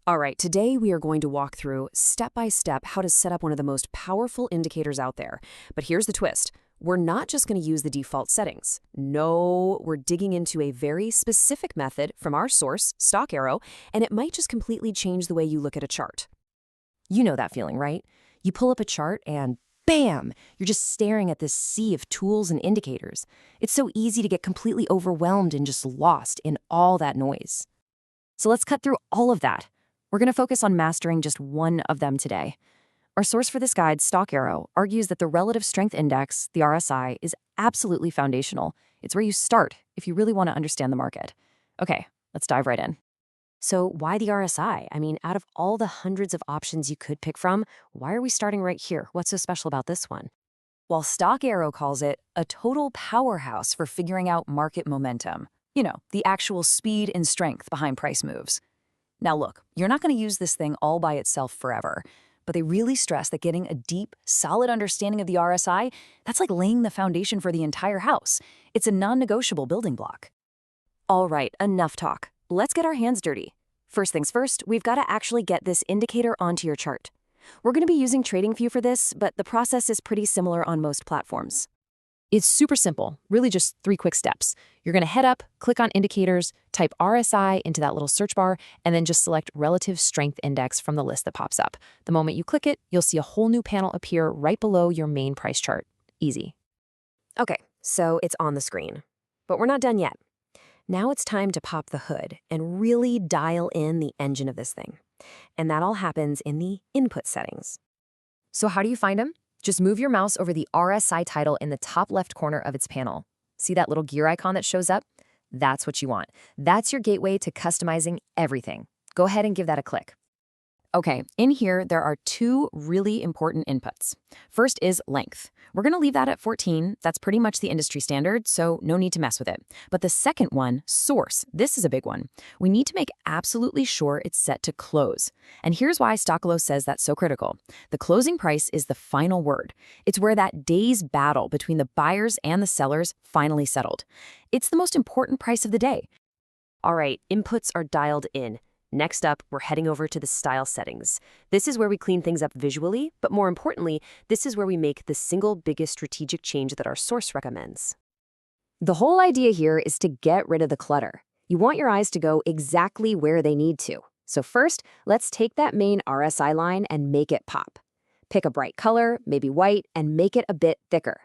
All right, today we are going to walk through step by step how to set up one of the most powerful indicators out there. But here's the twist. We're not just going to use the default settings. No, we're digging into a very specific method from our source, Stock Arrow, and it might just completely change the way you look at a chart. You know that feeling, right? You pull up a chart and bam, you're just staring at this sea of tools and indicators. It's so easy to get completely overwhelmed and just lost in all that noise. So let's cut through all of that. We're going to focus on mastering just one of them today. Our source for this guide, Stock Arrow, argues that the Relative Strength Index, the RSI, is absolutely foundational. It's where you start if you really want to understand the market. Okay, let's dive right in. So why the RSI? I mean, out of all the hundreds of options you could pick from, why are we starting right here? What's so special about this one? While Stock Arrow calls it a total powerhouse for figuring out market momentum. You know, the actual speed and strength behind price moves. Now look, you're not going to use this thing all by itself forever, but they really stress that getting a deep, solid understanding of the RSI, that's like laying the foundation for the entire house. It's a non-negotiable building block. All right, enough talk. Let's get our hands dirty. First things first, we've got to actually get this indicator onto your chart. We're going to be using TradingView for this, but the process is pretty similar on most platforms. It's super simple, really just 3 quick steps. You're going to head up, click on Indicators, type RSI into that little search bar, and then just select Relative Strength Index from the list that pops up. The moment you click it, you'll see a whole new panel appear right below your main price chart. Easy. Okay, so it's on the screen. But we're not done yet. Now it's time to pop the hood and really dial in the engine of this thing. And that all happens in the Input settings. So how do you find them? Just move your mouse over the RSI title in the top left corner of its panel. See that little gear icon that shows up? That's what you want. That's your gateway to customizing everything. Go ahead and give that a click. Okay, in here, there are 2 really important inputs. First is length. We're going to leave that at 14. That's pretty much the industry standard, so no need to mess with it. But the second one, source, this is a big one. We need to make absolutely sure it's set to close. And here's why Stock Arrow says that's so critical. The closing price is the final word. It's where that day's battle between the buyers and the sellers finally settled. It's the most important price of the day. All right, inputs are dialed in. Next up, we're heading over to the style settings. This is where we clean things up visually, but more importantly, this is where we make the single biggest strategic change that our source recommends. The whole idea here is to get rid of the clutter. You want your eyes to go exactly where they need to. So first, let's take that main RSI line and make it pop. Pick a bright color, maybe white, and make it a bit thicker.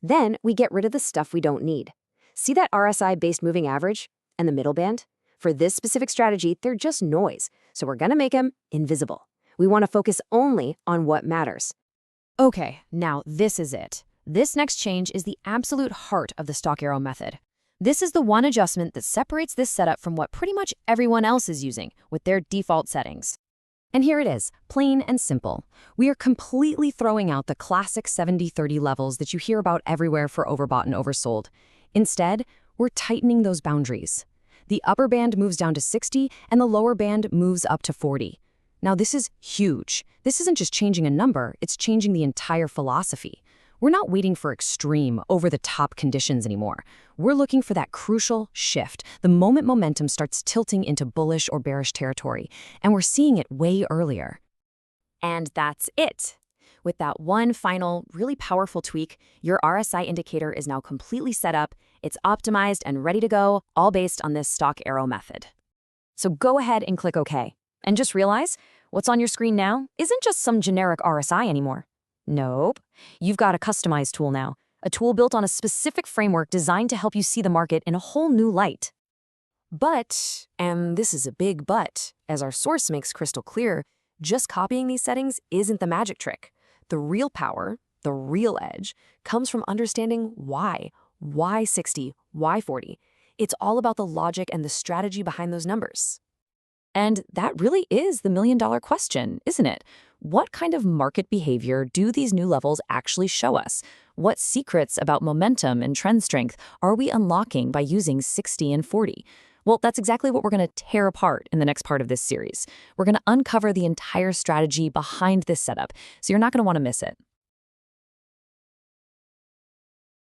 Then we get rid of the stuff we don't need. See that RSI-based moving average and the middle band? For this specific strategy, they're just noise, so we're going to make them invisible. We want to focus only on what matters. Okay, now this is it. This next change is the absolute heart of the Stock Arrow method. This is the one adjustment that separates this setup from what pretty much everyone else is using with their default settings. And here it is, plain and simple. We are completely throwing out the classic 70-30 levels that you hear about everywhere for overbought and oversold. Instead, we're tightening those boundaries. The upper band moves down to 60 and the lower band moves up to 40. Now this is huge. This isn't just changing a number, it's changing the entire philosophy. We're not waiting for extreme, over-the-top conditions anymore. We're looking for that crucial shift, the moment momentum starts tilting into bullish or bearish territory, and we're seeing it way earlier. And that's it. With that one final, really powerful tweak, your RSI indicator is now completely set up, it's optimized and ready to go, all based on this Stock Arrow method. So go ahead and click OK. And just realize, what's on your screen now isn't just some generic RSI anymore. Nope. You've got a customized tool now, a tool built on a specific framework designed to help you see the market in a whole new light. But, and this is a big but, as our source makes crystal clear, just copying these settings isn't the magic trick. The real power, the real edge, comes from understanding why. Why 60? Why 40? It's all about the logic and the strategy behind those numbers. And that really is the million-dollar question, isn't it? What kind of market behavior do these new levels actually show us? What secrets about momentum and trend strength are we unlocking by using 60 and 40? Well, that's exactly what we're going to tear apart in the next part of this series. We're going to uncover the entire strategy behind this setup, so you're not going to want to miss it.